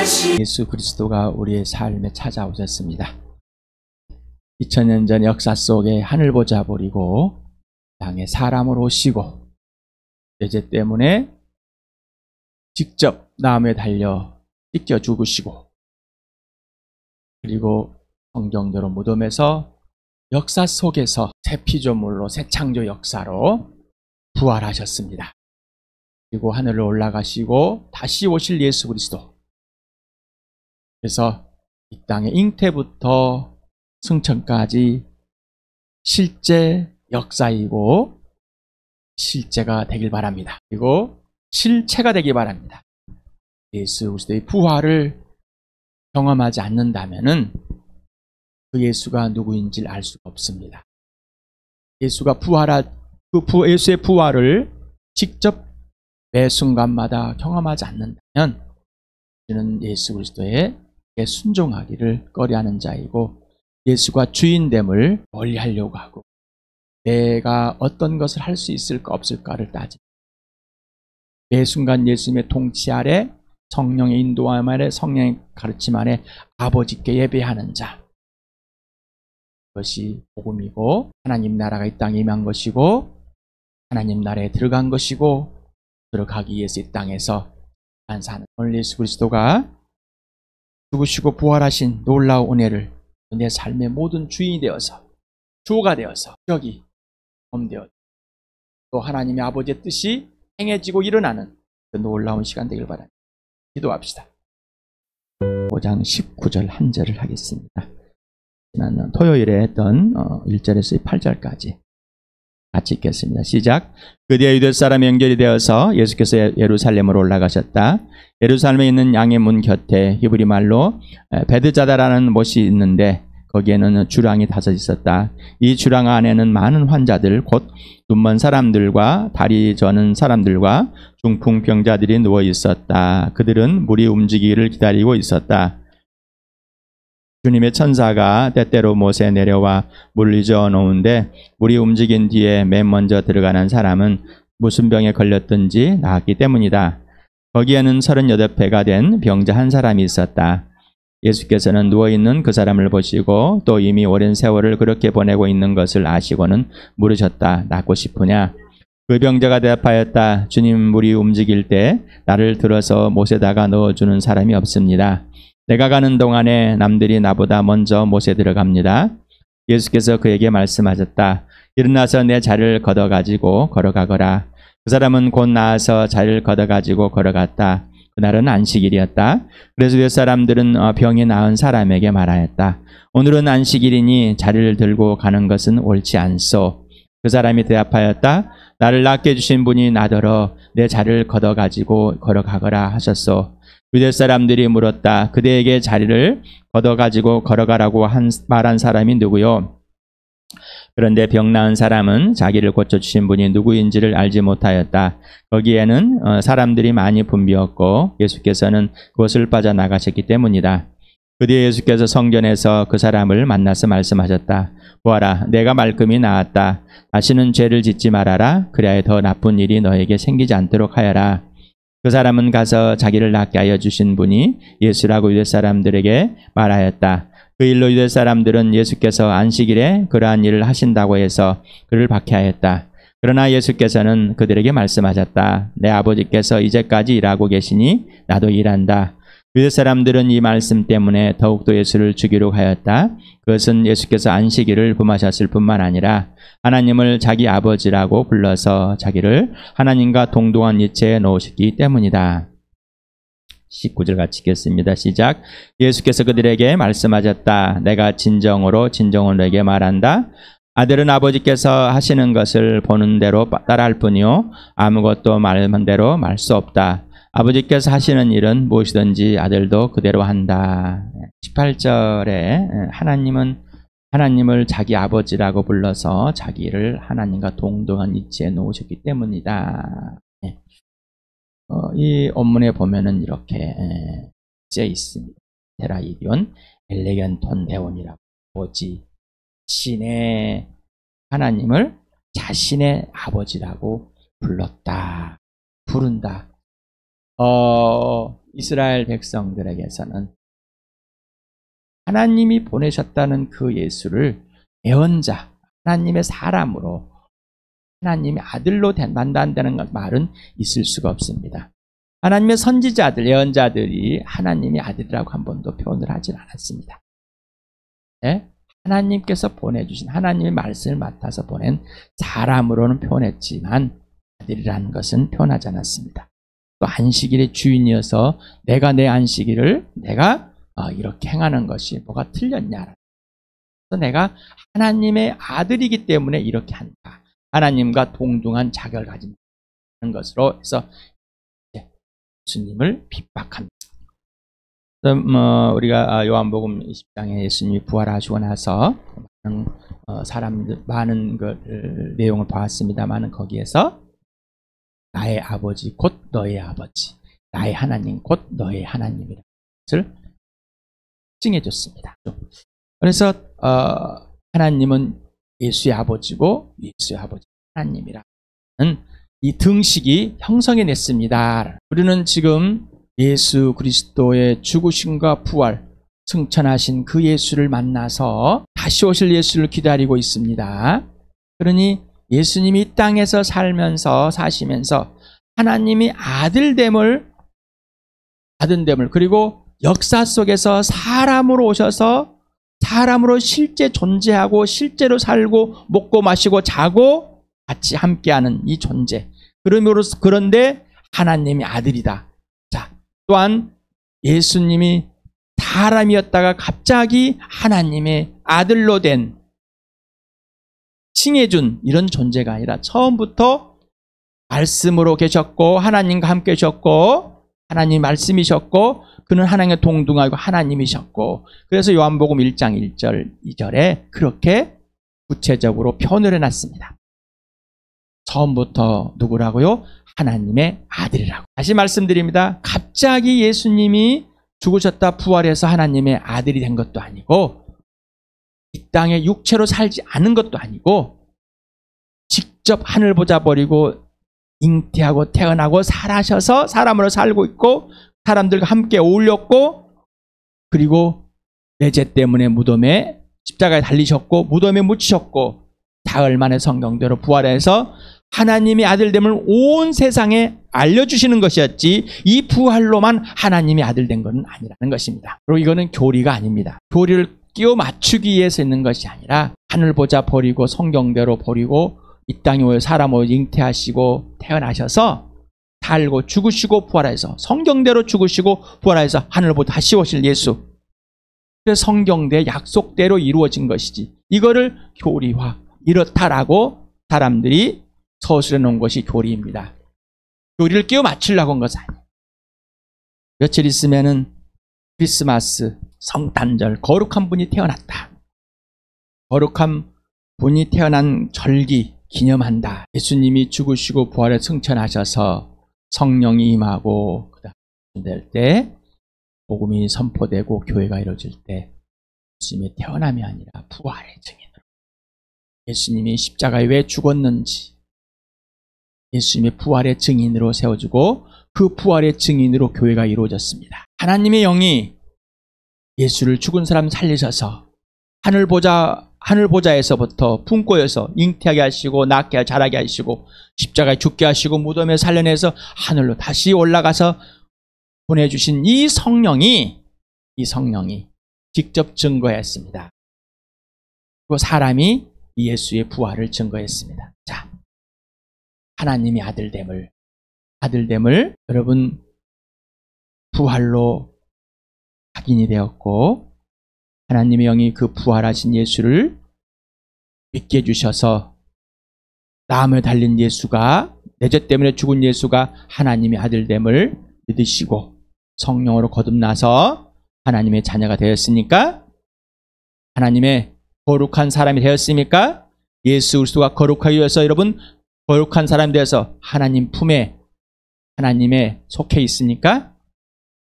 예수 그리스도가 우리의 삶에 찾아오셨습니다. 2000년 전 역사 속에 하늘 보좌 버리고 땅에 사람으로 오시고 죄 때문에 직접 나무에 달려 찢겨 죽으시고, 그리고 성경대로 무덤에서 역사 속에서 새 피조물로 새 창조 역사로 부활하셨습니다. 그리고 하늘로 올라가시고 다시 오실 예수 그리스도. 그래서 이 땅의 잉태부터 승천까지 실제 역사이고 실제가 되길 바랍니다. 그리고 실체가 되길 바랍니다. 예수 그리스도의 부활을 경험하지 않는다면은 그 예수가 누구인지를 알 수가 없습니다. 예수가 예수의 부활을 직접 매 순간마다 경험하지 않는다면 우리는 예수 그리스도에 순종하기를 꺼려하는 자이고, 예수가 주인됨을 멀리하려고 하고 내가 어떤 것을 할 수 있을까 없을까를 따집니다. 매 순간 예수님의 통치 아래, 성령의 인도함 아래, 성령의 가르침 아래 아버지께 예배하는 자, 그것이 복음이고 하나님 나라가 이 땅에 임한 것이고 하나님 나라에 들어간 것이고, 들어가기 위해서 이 땅에서 사는 오늘 예수 그리스도가 죽으시고 부활하신 놀라운 은혜를 내 삶의 모든 주인이 되어서, 주가 되어서, 여기 범되어 또 하나님의 아버지의 뜻이 행해지고 일어나는 그 놀라운 시간 되길 바랍니다. 기도합시다. 5장 19절 한 절을 하겠습니다. 지난 토요일에 했던 1절에서 8절까지 같이 읽겠습니다. 시작. 그뒤에 유대 사람이 연결이 되어서 예수께서 예루살렘으로 올라가셨다. 예루살렘에 있는 양의 문 곁에 히브리 말로 베드자다라는 못이 있는데 거기에는 주랑이 5 있었다. 이 주랑 안에는 많은 환자들, 곧 눈먼 사람들과 다리 저는 사람들과 중풍병자들이 누워 있었다. 그들은 물이 움직이기를 기다리고 있었다. 주님의 천사가 때때로 못에 내려와 물을 이저 놓은데 물이 움직인 뒤에 맨 먼저 들어가는 사람은 무슨 병에 걸렸든지 나았기 때문이다. 거기에는 38배가 된 병자 한 사람이 있었다. 예수께서는 누워있는 그 사람을 보시고 또 이미 오랜 세월을 그렇게 보내고 있는 것을 아시고는 물으셨다. 낫고 싶으냐? 그 병자가 대답하였다. 주님, 물이 움직일 때 나를 들어서 못에다가 넣어주는 사람이 없습니다. 내가 가는 동안에 남들이 나보다 먼저 못에 들어갑니다. 예수께서 그에게 말씀하셨다. 일어나서 내 자리를 걷어가지고 걸어가거라. 그 사람은 곧 나아서 자리를 걷어가지고 걸어갔다. 그날은 안식일이었다. 그래서 몇 사람들은 병이 나은 사람에게 말하였다. 오늘은 안식일이니 자리를 들고 가는 것은 옳지 않소. 그 사람이 대답하였다. 나를 낫게 해주신 분이 나더러 내 자리를 걷어가지고 걸어가거라 하셨소. 유대 사람들이 물었다. 그대에게 자리를 걷어가지고 걸어가라고 말한 사람이 누구요? 그런데 병 나은 사람은 자기를 고쳐주신 분이 누구인지를 알지 못하였다. 거기에는 사람들이 많이 붐비었고 예수께서는 그곳을 빠져나가셨기 때문이다. 그 뒤에 예수께서 성전에서 그 사람을 만나서 말씀하셨다. 보아라, 내가 말끔히 나았다. 다시는 죄를 짓지 말아라. 그래야 더 나쁜 일이 너에게 생기지 않도록 하여라. 그 사람은 가서 자기를 낫게 하여 주신 분이 예수라고 유대 사람들에게 말하였다. 그 일로 유대 사람들은 예수께서 안식일에 그러한 일을 하신다고 해서 그를 박해하였다. 그러나 예수께서는 그들에게 말씀하셨다. 내 아버지께서 이제까지 일하고 계시니 나도 일한다. 유대 사람들은 이 말씀 때문에 더욱더 예수를 죽이려고 하였다. 그것은 예수께서 안식일을 범하셨을 뿐만 아니라 하나님을 자기 아버지라고 불러서 자기를 하나님과 동등한 이체에 놓으셨기 때문이다. 19절 같이 읽겠습니다. 시작. 예수께서 그들에게 말씀하셨다. 내가 진정으로 너에게 말한다. 아들은 아버지께서 하시는 것을 보는 대로 따라할 뿐이요 아무것도 말한 대로 말 수 없다. 아버지께서 하시는 일은 무엇이든지 아들도 그대로 한다. 18절에 하나님을 자기 아버지라고 불러서 자기를 하나님과 동등한 이치에 놓으셨기 때문이다. 이 본문에 보면은 이렇게 써 있습니다. 테라이디온 엘레겐톤 데온이라고, 아버지, 신의 하나님을 자신의 아버지라고 부른다. 이스라엘 백성들에게서는 하나님이 보내셨다는 그 예수를 예언자, 하나님의 사람으로 하나님의 아들로 만난다는 말은 있을 수가 없습니다. 하나님의 선지자들, 예언자들이 하나님의 아들이라고 한 번도 표현을 하진 않았습니다. 네? 하나님께서 보내주신 하나님의 말씀을 맡아서 보낸 사람으로는 표현했지만 아들이라는 것은 표현하지 않았습니다. 또 안식일의 주인이어서 내가 내 안식일을 내가 이렇게 행하는 것이 뭐가 틀렸냐. 그래서 내가 하나님의 아들이기 때문에 이렇게 한다. 하나님과 동등한 자격을 가진 것으로 해서 예수님을 핍박합니다. 우리가 요한복음 20장에 예수님이 부활하시고 나서 사람들 많은 내용을 보았습니다만 거기에서 나의 아버지 곧 너의 아버지, 나의 하나님 곧 너의 하나님이라는 것을 증해 줬습니다. 그래서 하나님은 예수의 아버지고 예수의 아버지 하나님이라는 이 등식이 형성해 냈습니다. 우리는 지금 예수 그리스도의 죽으심과 부활, 승천하신 그 예수를 만나서 다시 오실 예수를 기다리고 있습니다. 그러니 예수님이 이 땅에서 사시면서 하나님이 아들됨을 그리고 역사 속에서 사람으로 오셔서 사람으로 실제 존재하고 실제로 살고 먹고 마시고 자고 같이 함께하는 이 존재. 그런데 하나님이 아들이다. 자, 또한 예수님이 사람이었다가 갑자기 하나님의 아들로 된 칭해준 이런 존재가 아니라 처음부터 말씀으로 계셨고 하나님과 함께 계셨고 하나님 말씀이셨고 그는 하나님과 동등하고 하나님이셨고 그래서 요한복음 1장 1절 2절에 그렇게 구체적으로 표현을 해놨습니다. 처음부터 누구라고요? 하나님의 아들이라고. 다시 말씀드립니다. 갑자기 예수님이 죽으셨다 부활해서 하나님의 아들이 된 것도 아니고 이 땅에 육체로 살지 않은 것도 아니고 직접 하늘 보좌 버리고 잉태하고 태어나고 살아셔서 사람으로 살고 있고 사람들과 함께 어울렸고 그리고 내죄 때문에 무덤에 십자가에 달리셨고 무덤에 묻히셨고 사흘 만에 성경대로 부활해서 하나님의 아들됨을 온 세상에 알려주시는 것이었지 이 부활로만 하나님의 아들 된 것은 아니라는 것입니다. 그리고 이거는 교리가 아닙니다. 교리를 끼워 맞추기 위해서 있는 것이 아니라 하늘 보좌 버리고 성경대로 버리고 이 땅에 오여 사람으로 잉태하시고 태어나셔서 살고 죽으시고 부활해서 성경대로 죽으시고 부활해서 하늘 보좌 다시 오실 예수. 그래서 성경대 약속대로 이루어진 것이지 이거를 교리화 이렇다라고 사람들이 서술해 놓은 것이 교리입니다. 교리를 끼워 맞추려고 한 것은 아니에요. 며칠 있으면은 크리스마스, 성탄절, 거룩한 분이 태어났다. 거룩한 분이 태어난 절기 기념한다. 예수님이 죽으시고 부활에 승천하셔서 성령이 임하고 그 다음 될 때 복음이 선포되고 교회가 이루어질 때 예수님의 태어남이 아니라 부활의 증인으로 예수님이 십자가에 왜 죽었는지 예수님의 부활의 증인으로 세워지고 그 부활의 증인으로 교회가 이루어졌습니다. 하나님의 영이 예수를 죽은 사람 살리셔서 하늘 보좌에서부터 품고여서 잉태하게 하시고 낳게 자라게 하시고 십자가에 죽게 하시고 무덤에 살려내서 하늘로 다시 올라가서 보내주신 이 성령이 직접 증거했습니다. 그리고 사람이 예수의 부활을 증거했습니다. 자, 하나님의 아들됨을 여러분 부활로 확인이 되었고 하나님의 영이 그 부활하신 예수를 믿게 해주셔서 나무에 달린 예수가 내 죄 때문에 죽은 예수가 하나님의 아들됨을 믿으시고 성령으로 거듭나서 하나님의 자녀가 되었으니까 하나님의 거룩한 사람이 되었습니까? 예수 그리스도가 거룩하기 위해서 여러분 거룩한 사람이 되어서 하나님 품에 하나님의 속해 있습니까?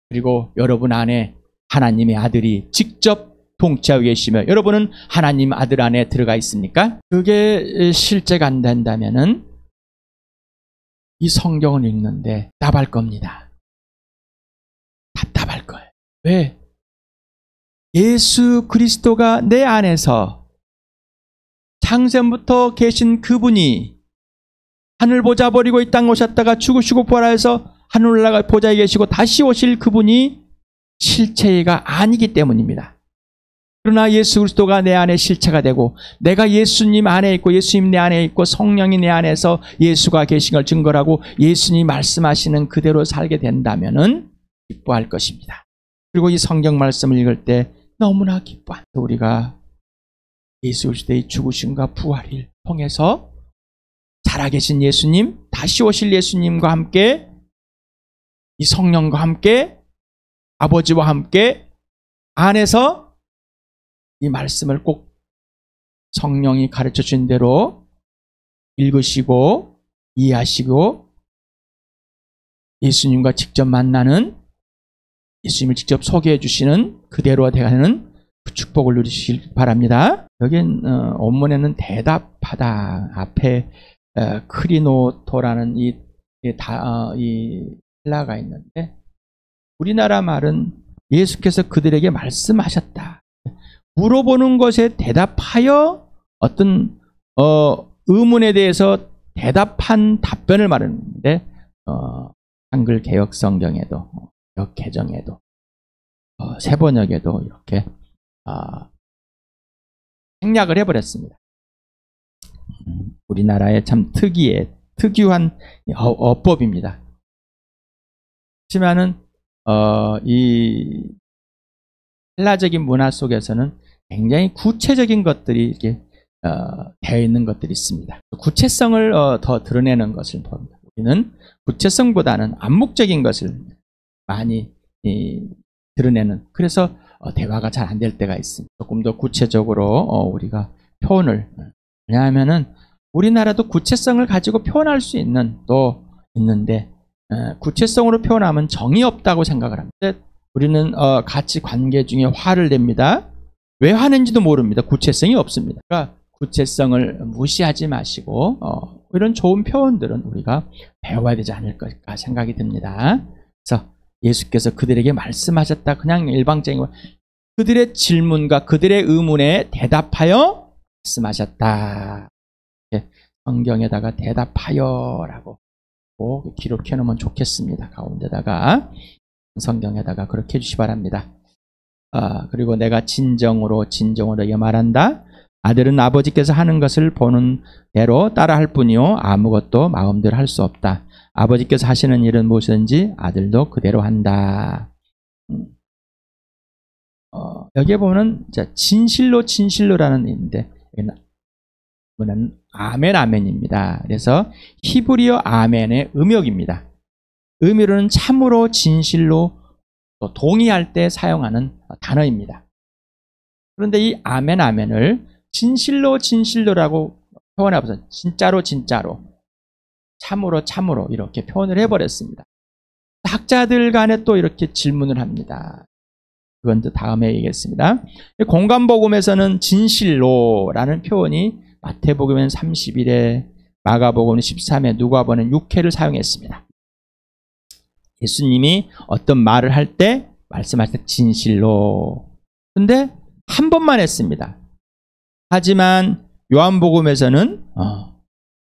그리고 여러분 안에 하나님의 아들이 직접 통치하고 계시며 여러분은 하나님 아들 안에 들어가 있습니까? 그게 실제가 안 된다면은 이 성경을 읽는데 답할 겁니다. 왜? 예수 그리스도가 내 안에서 창세부터 계신 그분이 하늘 보좌 버리고 이 땅 오셨다가 죽으시고 부활하여서 하늘 올라가 보좌에 계시고 다시 오실 그분이 실체가 아니기 때문입니다. 그러나 예수 그리스도가 내 안에 실체가 되고 내가 예수님 안에 있고 예수님 내 안에 있고 성령이 내 안에서 예수가 계신 걸 증거하고 예수님이 말씀하시는 그대로 살게 된다면은 기뻐할 것입니다. 그리고 이 성경 말씀을 읽을 때 너무나 기뻐합니다. 우리가 예수 그리스도의 죽으심과 부활을 통해서 살아계신 예수님, 다시 오실 예수님과 함께 이 성령과 함께 아버지와 함께 안에서 이 말씀을 꼭 성령이 가르쳐 준 대로 읽으시고 이해하시고 예수님과 직접 만나는 예수님을 직접 소개해 주시는 그대로 되는 그 축복을 누리시길 바랍니다. 여긴 원문에는 대답하다 앞에 크리노토라는 이 헬라가 있는데 우리나라 말은 예수께서 그들에게 말씀하셨다. 물어보는 것에 대답하여 어떤 의문에 대해서 대답한 답변을 말하는데 한글 개역 성경에도 역 개정에도 세번역에도 이렇게 생략을 해버렸습니다. 우리나라의 참 특유한 어법입니다. 하지만은 이 헬라적인 문화 속에서는 굉장히 구체적인 것들이 이렇게 되어 있는 것들이 있습니다. 구체성을 더 드러내는 것을 봅니다. 우리는 구체성보다는 암묵적인 것을 많이 드러내는, 그래서 대화가 잘 안 될 때가 있습니다. 조금 더 구체적으로 우리가 표현을, 왜냐하면은 우리나라도 구체성을 가지고 표현할 수 있는 또 있는데 구체성으로 표현하면 정이 없다고 생각을 합니다. 우리는 같이 관계 중에 화를 냅니다. 왜 화낸지도 모릅니다. 구체성이 없습니다. 그러니까 구체성을 무시하지 마시고 이런 좋은 표현들은 우리가 배워야 되지 않을까 생각이 듭니다. 그래서 예수께서 그들에게 말씀하셨다. 그냥 일방적인 그들의 질문과 그들의 의문에 대답하여 말씀하셨다. 성경에다가 대답하여라고 꼭 기록해 놓으면 좋겠습니다. 가운데다가 성경에다가 그렇게 해주시 바랍니다. 그리고 내가 진정으로 이게 말한다. 아들은 아버지께서 하는 것을 보는 대로 따라할 뿐이요 아무것도 마음대로 할 수 없다. 아버지께서 하시는 일은 무엇이든지 아들도 그대로 한다. 여기에 보면 진실로라는 있는데 이거는 아멘입니다. 그래서 히브리어 아멘의 음역입니다. 의미로는 참으로 진실로 또 동의할 때 사용하는 단어입니다. 그런데 이 아멘을 진실로라고 표현해보세요. 진짜로 참으로 이렇게 표현을 해버렸습니다. 학자들 간에 또 이렇게 질문을 합니다. 그건 또 다음에 얘기했습니다. 공관복음에서는 진실로라는 표현이 마태복음은 31회, 마가복음은 13회, 누가복음은 6회를 사용했습니다. 예수님이 어떤 말을 할 때 말씀하실 때 진실로. 근데 한 번만 했습니다. 하지만 요한복음에서는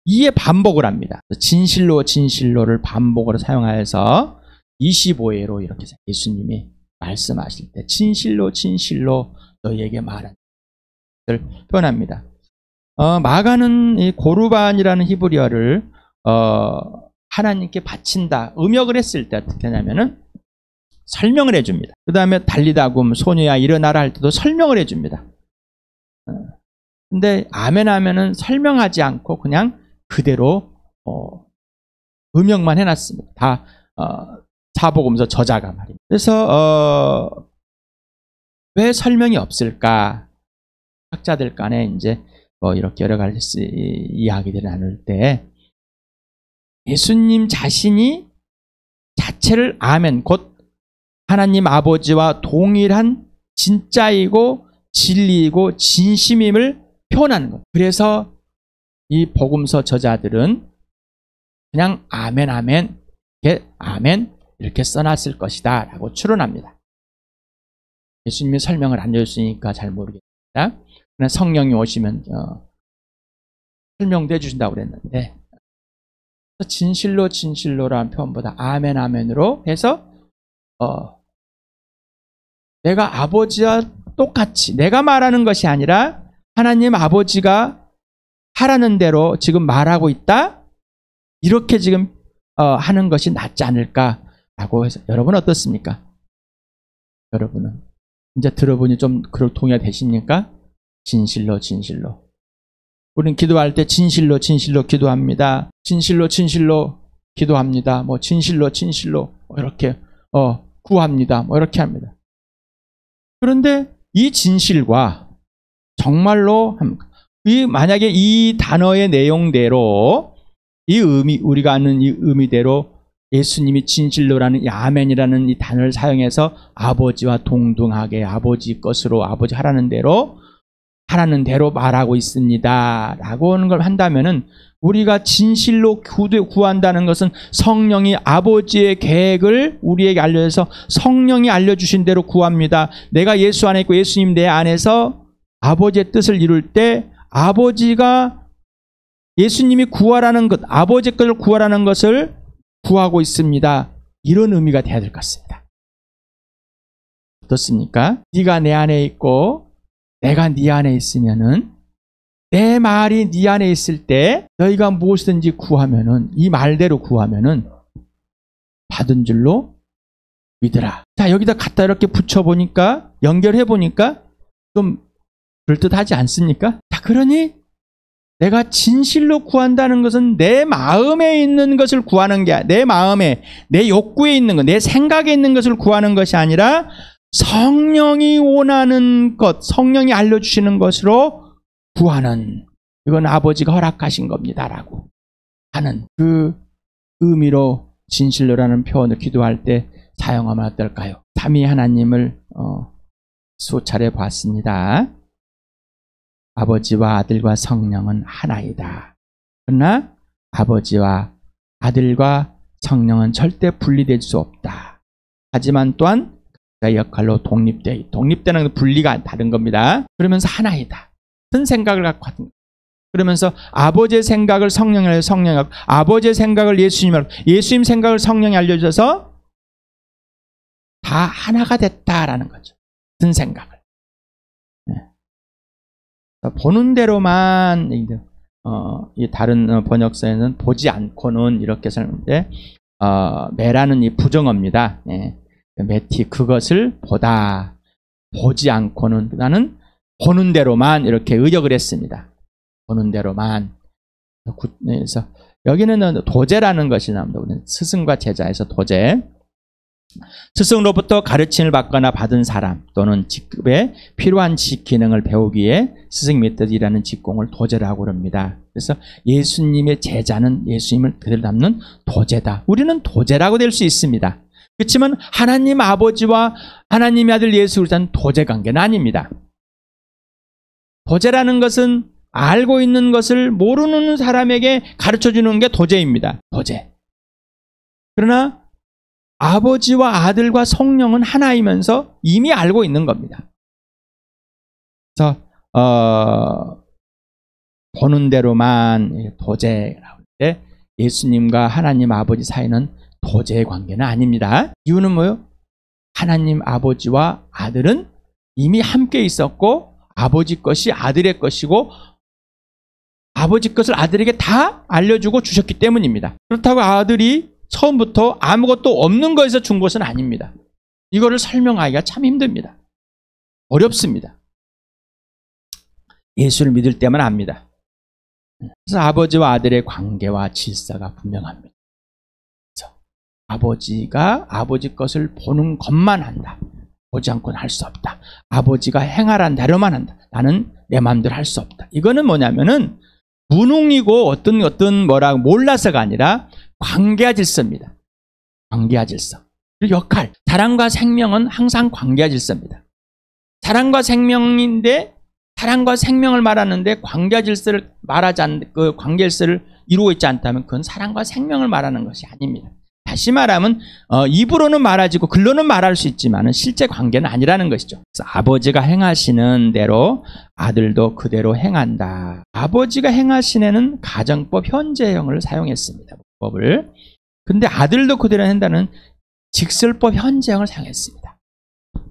이에 반복을 합니다. 진실로를 반복으로 사용하여서 25회로 이렇게 예수님이 말씀하실 때 진실로 너희에게 말한 것을 표현합니다. 마가는 이 고르반이라는 히브리어를 하나님께 바친다, 음역을 했을 때 어떻게 하냐면은 설명을 해줍니다. 그 다음에 달리다굼, 소녀야 일어나라 할 때도 설명을 해줍니다. 근데 아멘은 설명하지 않고 그냥 그대로 음역만 해놨습니다. 다 사복음서 저자가 말입니다. 그래서 왜 설명이 없을까? 학자들 간에 이제 이렇게 여러 가지 이야기들을 나눌 때 예수님 자신이 자체를 아멘, 곧 하나님 아버지와 동일한 진짜이고 진리이고 진심임을 표현하는 것. 그래서 이 복음서 저자들은 그냥 아멘 이렇게 써놨을 것이다 라고 추론합니다. 예수님이 설명을 안 해줬으니까 잘 모르겠습니다. 그러나 성령이 오시면 설명도 해주신다고 그랬는데, 진실로 진실로라는 표현보다 아멘 아멘으로 해서 내가 아버지와 똑같이, 내가 말하는 것이 아니라 하나님 아버지가 하라는 대로 지금 말하고 있다, 이렇게 지금 하는 것이 낫지 않을까라고 해서, 여러분 어떻습니까? 여러분은 이제 들어보니 좀 그럴 동의가 되십니까? 진실로 진실로. 우리는 기도할 때 진실로 진실로 기도합니다. 진실로 진실로 기도합니다. 뭐 진실로 진실로 이렇게 구합니다. 뭐 이렇게 합니다. 그런데 이 진실과 정말로 만약에 이 단어의 내용대로, 이 의미, 우리가 아는 이 의미대로 예수님이 진실로라는 이 아멘이라는 이 단어를 사용해서 아버지와 동등하게 아버지 것으로, 아버지 하라는 대로 말하고 있습니다 라고 하는 걸 한다면은, 우리가 진실로 구한다는 것은 성령이 아버지의 계획을 우리에게 알려줘서 성령이 알려주신 대로 구합니다. 내가 예수 안에 있고 예수님 내 안에서 아버지의 뜻을 이룰 때 아버지가 예수님이 구하라는 것, 아버지의 것을 구하라는 것을 구하고 있습니다. 이런 의미가 돼야 될 것 같습니다. 어떻습니까? 네가 내 안에 있고 내가 네 안에 있으면은, 내 말이 네 안에 있을 때 너희가 무엇이든지 구하면은, 이 말대로 구하면은 받은 줄로 믿으라. 자, 여기다 갖다 이렇게 붙여보니까, 연결해보니까 좀 그럴듯하지 않습니까? 자, 그러니 내가 진실로 구한다는 것은 내 마음에 있는 것을 구하는 게, 내 마음에, 내 욕구에 있는 것, 내 생각에 있는 것을 구하는 것이 아니라 성령이 원하는 것, 성령이 알려주시는 것으로 구하는, 이건 아버지가 허락하신 겁니다라고 하는 그 의미로 진실로라는 표현을 기도할 때 사용하면 어떨까요? 삼위 하나님을 수차례 봤습니다. 아버지와 아들과 성령은 하나이다. 그러나 아버지와 아들과 성령은 절대 분리될 수 없다. 하지만 또한 그 역할로 독립되는 분리가 다른 겁니다. 그러면서 하나이다. 같은 생각을 갖고 하는, 그러면서 아버지의 생각을 성령이 알려, 성령이 알고, 아버지의 생각을 예수님이 알고, 예수님 생각을 성령이 알려줘서 다 하나가 됐다라는 거죠. 같은 생각을. 보는 대로만, 이 다른 번역서에는 보지 않고는 이렇게 쓰는데, 매라는 이 부정어입니다. 매티, 그것을 보다, 보지 않고는, 나는 보는 대로만, 이렇게 의역을 했습니다. 보는 대로만. 그래서 여기는 도제라는 것이 나옵니다. 스승과 제자에서 도제. 스승으로부터 가르침을 받거나 받은 사람 또는 직급에 필요한 기능을 배우기 위해 스승 밑에서 일하는 직공을 도제라고 합니다. 그래서 예수님의 제자는 예수님을 그대로 담는 도제다. 우리는 도제라고 될 수 있습니다. 그렇지만 하나님 아버지와 하나님의 아들 예수 그리스도는 도제 관계는 아닙니다. 도제라는 것은 알고 있는 것을 모르는 사람에게 가르쳐주는 게 도제입니다. 도제. 그러나 아버지와 아들과 성령은 하나이면서 이미 알고 있는 겁니다. 그래서 보는 대로만 도제라고 할 때 예수님과 하나님 아버지 사이는 도제의 관계는 아닙니다. 이유는 뭐예요? 하나님 아버지와 아들은 이미 함께 있었고 아버지 것이 아들의 것이고 아버지 것을 아들에게 다 알려주고 주셨기 때문입니다. 그렇다고 아들이 처음부터 아무것도 없는 것에서 준 것은 아닙니다. 이거를 설명하기가 참 힘듭니다. 어렵습니다. 예수를 믿을 때만 압니다. 그래서 아버지와 아들의 관계와 질서가 분명합니다. 그래서 아버지가 아버지 것을 보는 것만 한다. 보지 않고는 할 수 없다. 아버지가 행하라는 대로만 한다. 나는 내 마음대로 할 수 없다. 이거는 뭐냐면은 무능이고 어떤 뭐라고 몰라서가 아니라 관계와 질서입니다. 관계와 질서. 그리고 역할. 사랑과 생명은 항상 관계와 질서입니다. 사랑과 생명인데 사랑과 생명을 말하는데 관계와 질서를 말하지 않는 그 관계 질서를 이루고 있지 않다면 그건 사랑과 생명을 말하는 것이 아닙니다. 다시 말하면 입으로는 말하지고 글로는 말할 수 있지만 실제 관계는 아니라는 것이죠. 그래서 아버지가 행하시는 대로 아들도 그대로 행한다. 아버지가 행하시는 가정법 현재형을 사용했습니다. 법을. 근데 아들도 그대로 한다는 직설법 현재형을 사용했습니다.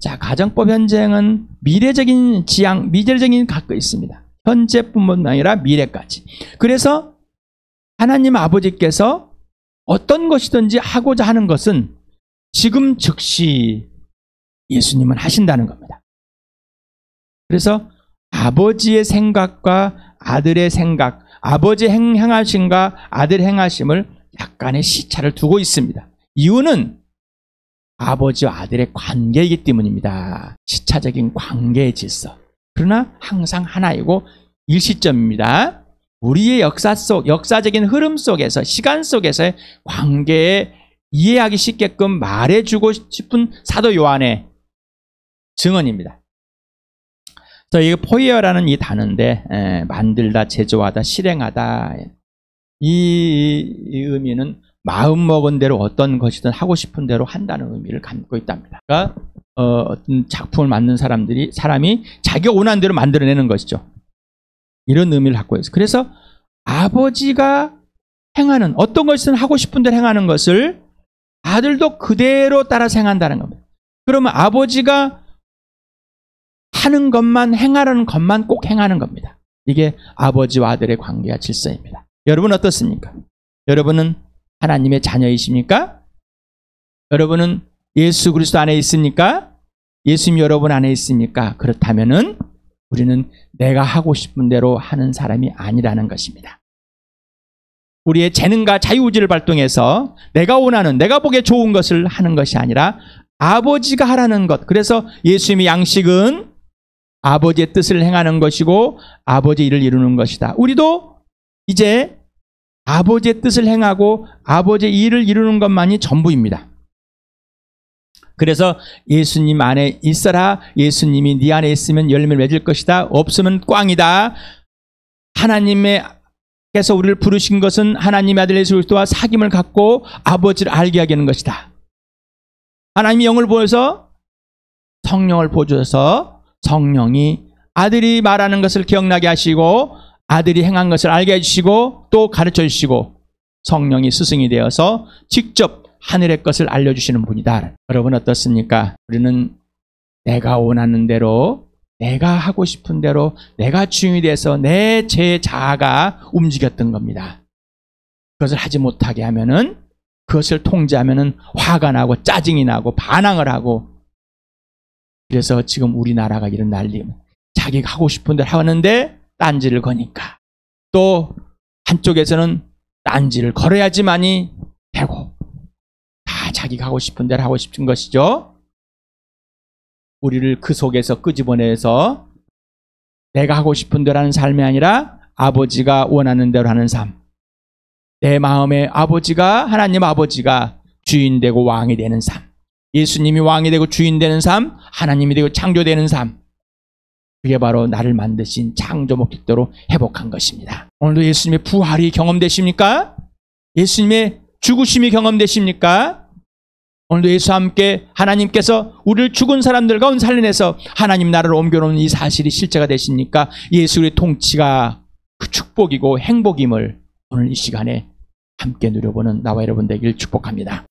자, 가정법 현재형은 미래적인 지향, 미래적인 갖고 있습니다. 현재뿐만 아니라 미래까지. 그래서 하나님 아버지께서 어떤 것이든지 하고자 하는 것은 지금 즉시 예수님은 하신다는 겁니다. 그래서 아버지의 생각과 아들의 생각, 아버지의 행하심과 아들의 행하심을 약간의 시차를 두고 있습니다. 이유는 아버지와 아들의 관계이기 때문입니다. 시차적인 관계의 질서. 그러나 항상 하나이고 일시점입니다. 우리의 역사적인 흐름 속에서, 시간 속에서의 관계에 이해하기 쉽게끔 말해주고 싶은 사도 요한의 증언입니다. 이게 포이어라는 이 단어인데, 만들다, 제조하다, 실행하다. 이 의미는 마음 먹은 대로 어떤 것이든 하고 싶은 대로 한다는 의미를 갖고 있답니다. 그러니까 어떤 작품을 만든 사람이 자기가 원하는 대로 만들어내는 것이죠. 이런 의미를 갖고 있어요. 그래서 아버지가 행하는 어떤 것이든 하고 싶은 대로 행하는 것을 아들도 그대로 따라서 행한다는 겁니다. 그러면 아버지가 하는 것만, 행하라는 것만 꼭 행하는 겁니다. 이게 아버지와 아들의 관계와 질서입니다. 여러분 어떻습니까? 여러분은 하나님의 자녀이십니까? 여러분은 예수 그리스도 안에 있습니까? 예수님 여러분 안에 있습니까? 그렇다면은 우리는 내가 하고 싶은 대로 하는 사람이 아니라는 것입니다. 우리의 재능과 자유의지를 발동해서 내가 원하는, 내가 보기에 좋은 것을 하는 것이 아니라 아버지가 하라는 것. 그래서 예수님의 양식은 아버지의 뜻을 행하는 것이고 아버지의 일을 이루는 것이다. 우리도 이제 아버지의 뜻을 행하고 아버지의 일을 이루는 것만이 전부입니다. 그래서 예수님 안에 있어라. 예수님이 네 안에 있으면 열매를 맺을 것이다. 없으면 꽝이다. 하나님께서 우리를 부르신 것은 하나님의 아들 예수 그리스도와 사귐을 갖고 아버지를 알게 하는 것이다. 하나님이 영을 보여서 성령을 보여줘서 성령이 아들이 말하는 것을 기억나게 하시고 아들이 행한 것을 알게 해주시고 또 가르쳐 주시고 성령이 스승이 되어서 직접 하늘의 것을 알려주시는 분이다. 여러분 어떻습니까? 우리는 내가 원하는 대로, 내가 하고 싶은 대로, 내가 주인이 돼서 내 제 자아가 움직였던 겁니다. 그것을 하지 못하게 하면은, 그것을 통제하면은 화가 나고 짜증이 나고 반항을 하고, 그래서 지금 우리나라가 이런 난리입니다. 자기가 하고 싶은 대로 하는데 딴지를 거니까, 또 한쪽에서는 딴지를 걸어야지만이 되고, 다 자기가 하고 싶은 대로 하고 싶은 것이죠. 우리를 그 속에서 끄집어내서 내가 하고 싶은 대로 하는 삶이 아니라 아버지가 원하는 대로 하는 삶. 내 마음에 아버지가, 하나님 아버지가 주인 되고 왕이 되는 삶. 예수님이 왕이 되고 주인 되는 삶, 하나님이 되고 창조되는 삶. 그게 바로 나를 만드신 창조 목적대로 회복한 것입니다. 오늘도 예수님의 부활이 경험되십니까? 예수님의 죽으심이 경험되십니까? 오늘도 예수와 함께 하나님께서 우리를 죽은 사람들 가운데 살려내서 하나님 나라로 옮겨놓은 이 사실이 실제가 되십니까? 예수의 통치가 그 축복이고 행복임을 오늘 이 시간에 함께 누려보는 나와 여러분 되기를 축복합니다.